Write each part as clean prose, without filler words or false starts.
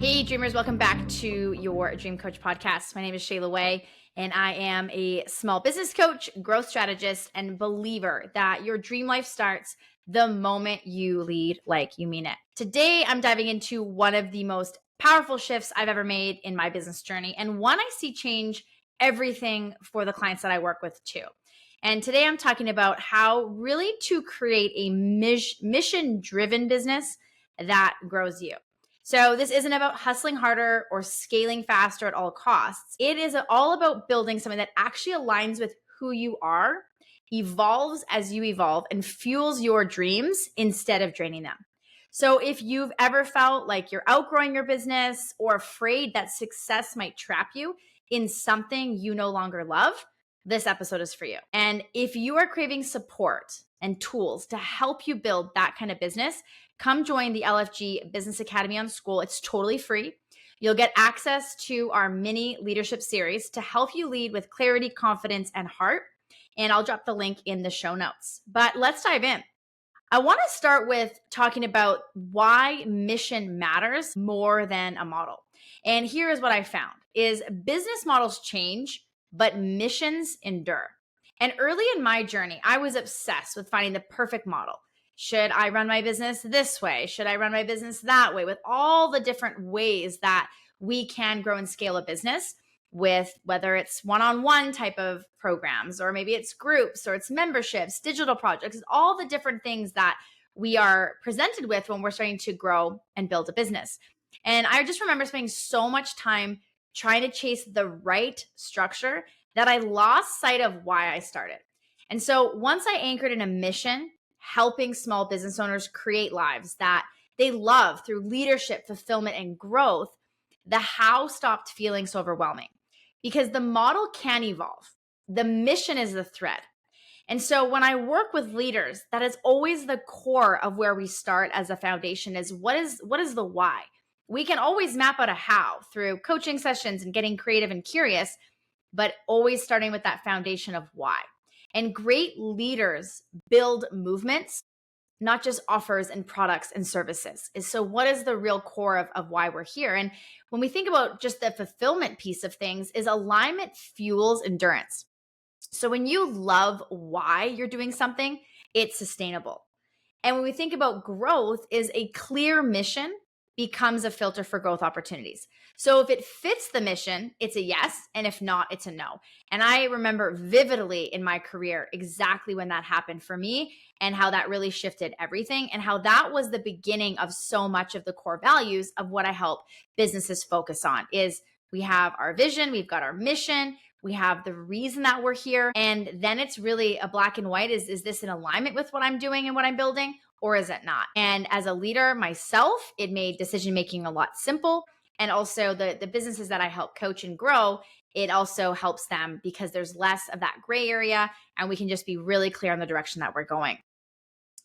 Hey, dreamers, welcome back to your Dream Coach podcast. My name is Shayla Wey, and I am a small business coach, growth strategist, and believer that your dream life starts the moment you lead like you mean it. Today, I'm diving into one of the most powerful shifts I've ever made in my business journey, and one I see change everything for the clients that I work with too. And today, I'm talking about how really to create a mission-driven business that grows you. So this isn't about hustling harder or scaling faster at all costs. It is all about building something that actually aligns with who you are, evolves as you evolve, and fuels your dreams instead of draining them. So if you've ever felt like you're outgrowing your business or afraid that success might trap you in something you no longer love, this episode is for you. And if you are craving support and tools to help you build that kind of business, come join the LFG Business Academy on School. It's totally free. You'll get access to our mini leadership series to help you lead with clarity, confidence, and heart. And I'll drop the link in the show notes. But let's dive in. I want to start with talking about why mission matters more than a model. And here is what I found is business models change, but missions endure. And early in my journey, I was obsessed with finding the perfect model. Should I run my business this way? Should I run my business that way? With all the different ways that we can grow and scale a business, with whether it's one-on-one type of programs, or maybe it's groups, or it's memberships, digital projects, all the different things that we are presented with when we're starting to grow and build a business. And I just remember spending so much time trying to chase the right structure that I lost sight of why I started. And so once I anchored in a mission, helping small business owners create lives that they love through leadership, fulfillment, and growth, the how stopped feeling so overwhelming because the model can evolve. The mission is the thread. And so when I work with leaders, that is always the core of where we start as a foundation is what is the why? We can always map out a how through coaching sessions and getting creative and curious, but always starting with that foundation of why. And great leaders build movements, not just offers and products and services. So what is the real core of why we're here? And when we think about just the fulfillment piece of things is alignment fuels endurance. So when you love why you're doing something, it's sustainable. And when we think about growth is a clear mission becomes a filter for growth opportunities. So if it fits the mission, it's a yes. And if not, it's a no. And I remember vividly in my career exactly when that happened for me and how that really shifted everything and how that was the beginning of so much of the core values of what I help businesses focus on is we have our vision, we've got our mission, we have the reason that we're here. And then it's really a black and white. Is this in alignment with what I'm doing and what I'm building? Or is it not? And as a leader myself, it made decision-making a lot simple. And also the businesses that I help coach and grow, it also helps them because there's less of that gray area and we can just be really clear on the direction that we're going.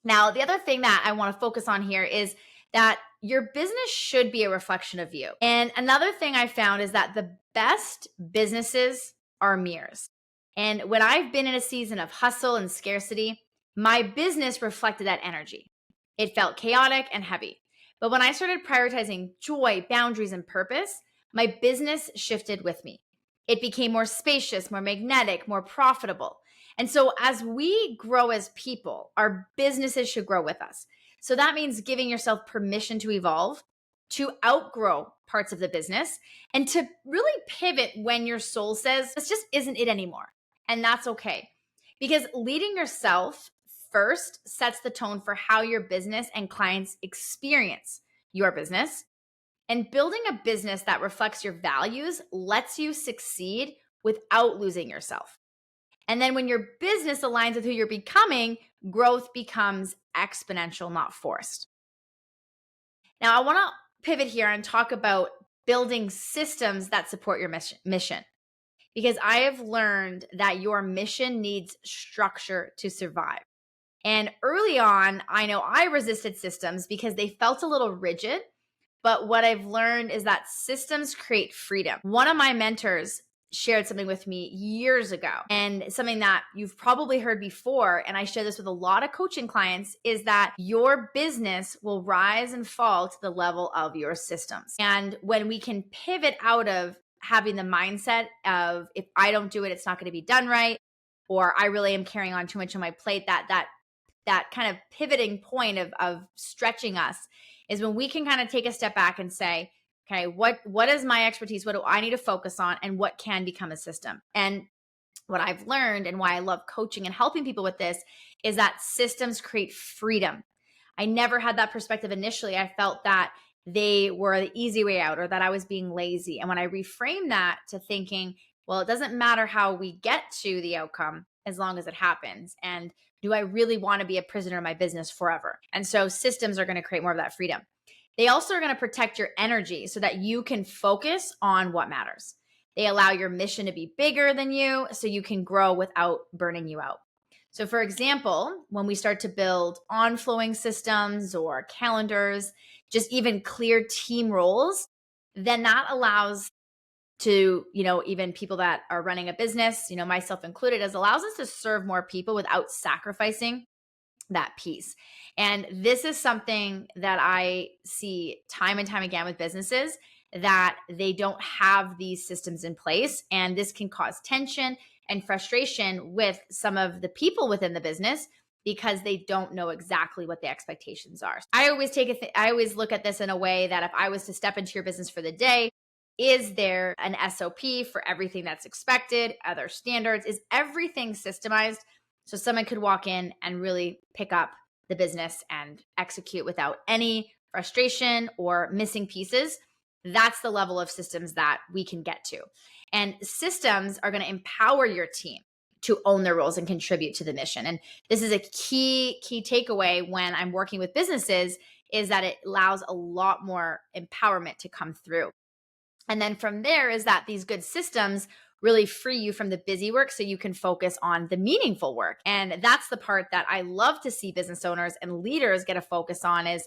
Now, the other thing that I want to focus on here is that your business should be a reflection of you. And another thing I found is that the best businesses are mirrors. And when I've been in a season of hustle and scarcity, my business reflected that energy. It felt chaotic and heavy. But when I started prioritizing joy, boundaries, and purpose, my business shifted with me. It became more spacious, more magnetic, more profitable. And so as we grow as people, our businesses should grow with us. So that means giving yourself permission to evolve, to outgrow parts of the business, and to really pivot when your soul says, this just isn't it anymore. And that's okay. Because leading yourself first sets the tone for how your business and clients experience your business. And building a business that reflects your values lets you succeed without losing yourself. And then when your business aligns with who you're becoming, growth becomes exponential, not forced. Now, I want to pivot here and talk about building systems that support your mission. Because I have learned that your mission needs structure to survive. And early on, I know I resisted systems because they felt a little rigid. But what I've learned is that systems create freedom. One of my mentors shared something with me years ago, and something that you've probably heard before, and I share this with a lot of coaching clients, is that your business will rise and fall to the level of your systems. And when we can pivot out of having the mindset of, if I don't do it, it's not going to be done right, or I really am carrying on too much on my plate, that kind of pivoting point of stretching us is when we can kind of take a step back and say, okay, what is my expertise? What do I need to focus on? And what can become a system? And what I've learned, and why I love coaching and helping people with this, is that systems create freedom. I never had that perspective initially. I felt that they were the easy way out, or that I was being lazy. And when I reframed that to thinking, well, it doesn't matter how we get to the outcome as long as it happens. And do I really want to be a prisoner of my business forever? And so systems are going to create more of that freedom. They also are going to protect your energy so that you can focus on what matters. They allow your mission to be bigger than you so you can grow without burning you out. So, for example, when we start to build on-flowing systems or calendars, just even clear team roles, then that allows to, even people that are running a business, myself included, as allows us to serve more people without sacrificing that piece. And this is something that I see time and time again with businesses, that they don't have these systems in place. And this can cause tension and frustration with some of the people within the business because they don't know exactly what the expectations are. I always I always look at this in a way that if I was to step into your business for the day, is there an SOP for everything that's expected? Are there standards? Is everything systemized so someone could walk in and really pick up the business and execute without any frustration or missing pieces? That's the level of systems that we can get to. And systems are going to empower your team to own their roles and contribute to the mission. And this is a key takeaway when I'm working with businesses, is that it allows a lot more empowerment to come through. And then from there is that these good systems really free you from the busy work so you can focus on the meaningful work. And that's the part that I love to see business owners and leaders get a focus on, is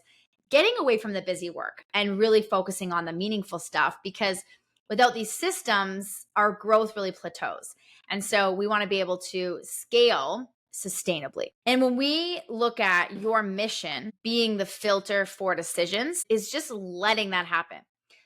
getting away from the busy work and really focusing on the meaningful stuff, because without these systems, our growth really plateaus. And so we want to be able to scale sustainably. And when we look at your mission being the filter for decisions, is just letting that happen.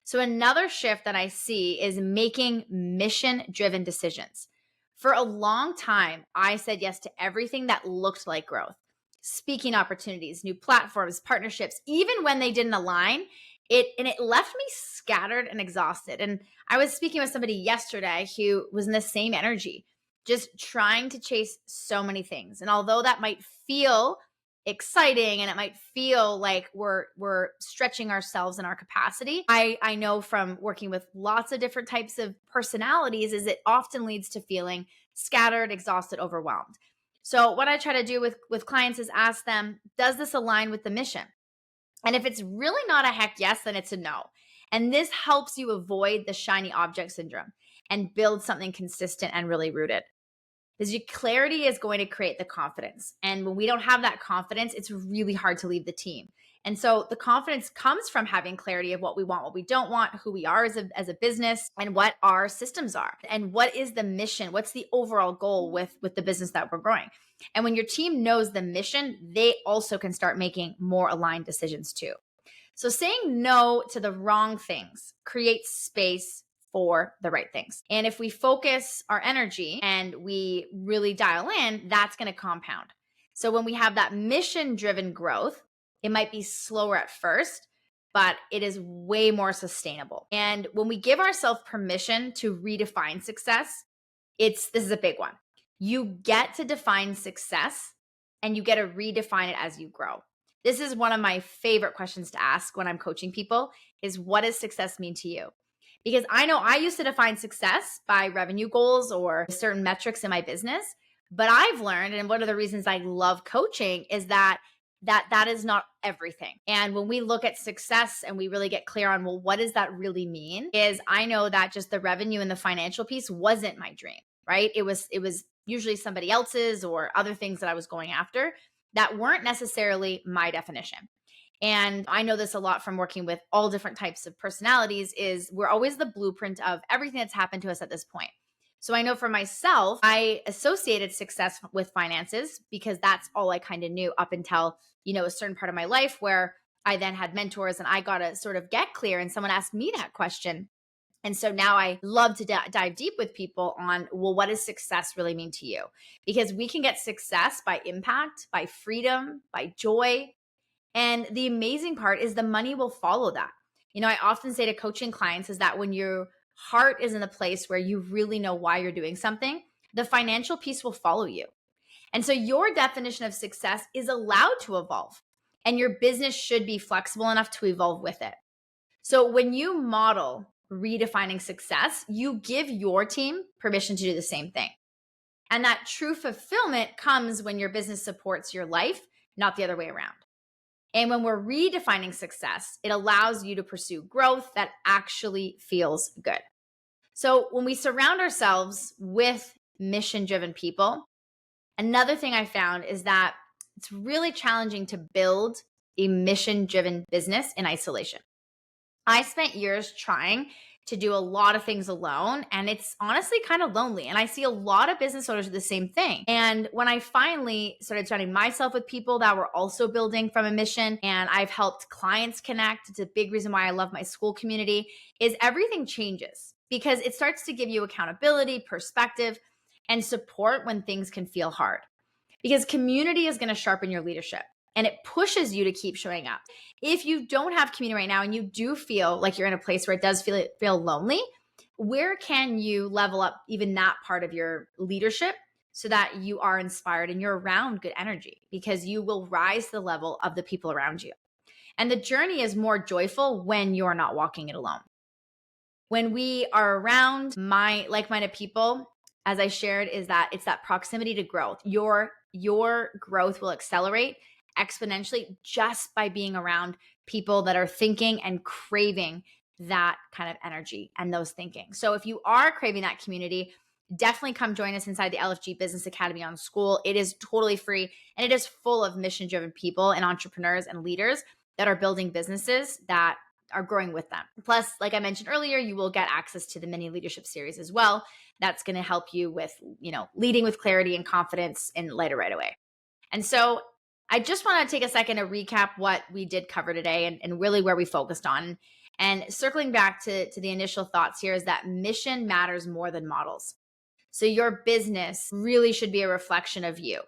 So another shift that I see is making mission-driven decisions. For a long time, I said yes to everything that looked like growth. Speaking opportunities, new platforms, partnerships, even when they didn't align, it left me scattered and exhausted. And I was speaking with somebody yesterday who was in the same energy, just trying to chase so many things. And although that might feel exciting and it might feel like we're stretching ourselves in our capacity, I know from working with lots of different types of personalities, is it often leads to feeling scattered, exhausted, overwhelmed. So what I try to do with clients is ask them, does this align with the mission? And if it's really not a heck yes, then it's a no. And this helps you avoid the shiny object syndrome and build something consistent and really rooted. Because your clarity is going to create the confidence. And when we don't have that confidence, it's really hard to leave the team. And so the confidence comes from having clarity of what we want, what we don't want, who we are as a business, and what our systems are. And what is the mission? What's the overall goal with the business that we're growing? And when your team knows the mission, they also can start making more aligned decisions too. So saying no to the wrong things creates space for the right things. And if we focus our energy and we really dial in, that's going to compound. So when we have that mission-driven growth, it might be slower at first, but it is way more sustainable. And when we give ourselves permission to redefine success, this is a big one. You get to define success and you get to redefine it as you grow. This is one of my favorite questions to ask when I'm coaching people, is what does success mean to you? Because I know I used to define success by revenue goals or certain metrics in my business, but I've learned, and one of the reasons I love coaching is that is not everything. And when we look at success and we really get clear on, well, what does that really mean? Is I know that just the revenue and the financial piece wasn't my dream, right? It was usually somebody else's or other things that I was going after that weren't necessarily my definition. And I know this a lot from working with all different types of personalities, is we're always the blueprint of everything that's happened to us at this point. So I know for myself, I associated success with finances because that's all I kind of knew up until, a certain part of my life where I then had mentors and I got to sort of get clear and someone asked me that question. And so now I love to dive deep with people on, well, what does success really mean to you? Because we can get success by impact, by freedom, by joy. And the amazing part is the money will follow that. I often say to coaching clients is that when your heart is in the place where you really know why you're doing something, the financial piece will follow you. And so your definition of success is allowed to evolve, and your business should be flexible enough to evolve with it. So when you model redefining success, you give your team permission to do the same thing. And that true fulfillment comes when your business supports your life, not the other way around. And when we're redefining success, it allows you to pursue growth that actually feels good. So when we surround ourselves with mission-driven people, another thing I found is that it's really challenging to build a mission-driven business in isolation. I spent years trying to do a lot of things alone, and it's honestly kind of lonely. And I see a lot of business owners do the same thing. And when I finally started surrounding myself with people that were also building from a mission, and I've helped clients connect, it's a big reason why I love my school community, is everything changes because it starts to give you accountability, perspective, and support when things can feel hard. Because community is going to sharpen your leadership and it pushes you to keep showing up. If you don't have community right now and you do feel like you're in a place where it does feel lonely, where can you level up even that part of your leadership so that you are inspired and you're around good energy? Because you will rise to the level of the people around you. And the journey is more joyful when you're not walking it alone. When we are around my like-minded people, as I shared, is that it's that proximity to growth. Your growth will accelerate exponentially just by being around people that are thinking and craving that kind of energy and those thinking. So if you are craving that community, definitely come join us inside the LFG Business Academy on School. It is totally free and it is full of mission-driven people and entrepreneurs and leaders that are building businesses that are growing with them. Plus, like I mentioned earlier, you will get access to the mini leadership series as well. That's going to help you with, leading with clarity and confidence in lighter right away. And so I just want to take a second to recap what we did cover today and really where we focused on. And circling back to the initial thoughts here is that mission matters more than models. So your business really should be a reflection of you.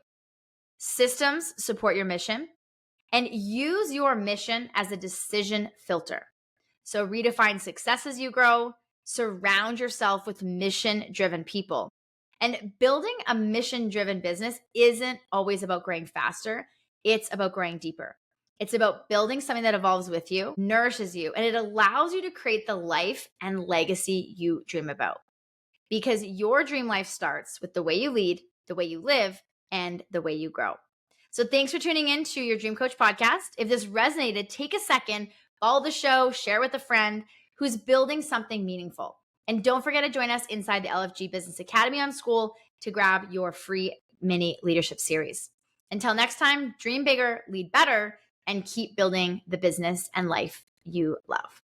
Systems support your mission and use your mission as a decision filter. So redefine success as you grow, surround yourself with mission-driven people. And building a mission-driven business isn't always about growing faster. It's about growing deeper. It's about building something that evolves with you, nourishes you, and it allows you to create the life and legacy you dream about. Because your dream life starts with the way you lead, the way you live, and the way you grow. So thanks for tuning in to your Dream Coach podcast. If this resonated, take a second, follow the show, share with a friend who's building something meaningful. And don't forget to join us inside the LFG Business Academy on School to grab your free mini leadership series. Until next time, dream bigger, lead better, and keep building the business and life you love.